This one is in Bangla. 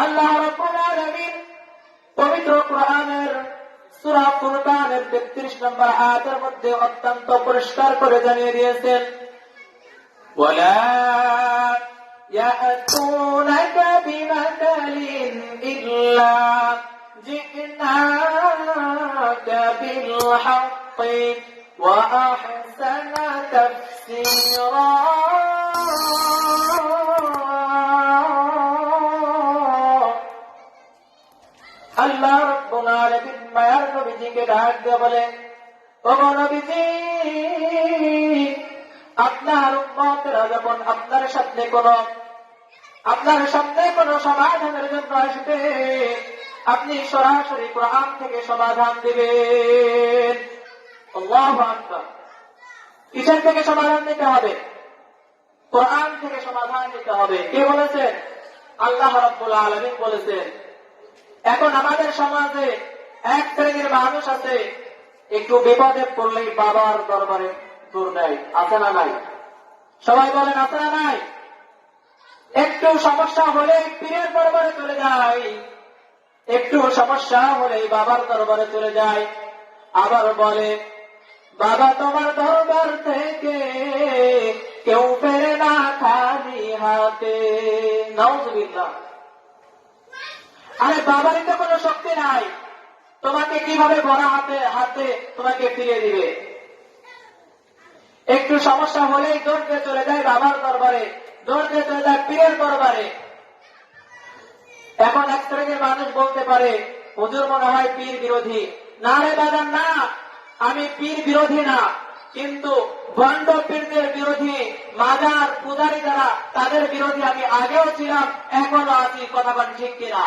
আল্লাহ রাব্বুল আলামিন পবিত্র কোরআনের সূরা ফুরকানের 33 নম্বর আয়াতের মধ্যে অত্যন্ত পরিষ্কার করে জানিয়ে দিয়েছেন, ওয়ালা ইয়াতুনাকা বিমাতালিন ইল্লা জিনাকা বিল হাক্কি ওয়া আহসানা তাফসীরা। আল্লাহ রাব্বুল আলামিন মায়ার নবীজিকে ডাক দিয়ে বলে, ওগো নবীজি, আপনার উম্মতরা যখন আপনার সামনে কোন সমাধানের জন্য আসবে, আপনি সরাসরি কোরআন থেকে সমাধান দিবেন। আল্লাহু আকবার। কিসের থেকে সমাধান দিতে হবে? কোরআন থেকে সমাধান দিতে হবে। কে বলেছেন? আল্লাহ রাব্বুল আলামিন বলেছেন। এখন আমাদের সমাজে এক শ্রেণীর মানুষ আছে, একটু বিপদে পড়লেই বাবার দরবারে দূর নেয়। আছে না নাই? সবাই বলেন আছে না নাই? একটু সমস্যা হলে পীরের দরবারে চলে যায়, একটু সমস্যা হলে বাবার দরবারে চলে যায়। আবার বলে, বাবা তোমার দরবার থেকে কেউ ফেরে না খালি হাতে। নাউযুবিল্লাহ। আরে বাবারই তো কোনো শক্তি নাই, তোমাকে কিভাবে ভরা হাতে তোমাকে ফিরিয়ে দিবে? একটু সমস্যা হলেই দৌড়তে চলে যায় বাবার দরবারে, দৌড়তে চলে যায় পীরের দরবারে। এখন এক শ্রেণীর মানুষ বলতে পারে, হুজুর মনে হয় পীর বিরোধী। না রে বাজান, না, আমি পীর বিরোধী না, কিন্তু ভণ্ড পীরদের বিরোধী, মাজার পূজারী যারা, তাদের বিরোধী আমি আগেও ছিলাম, এখনো আছি। কথা বলেন ঠিক কিনা?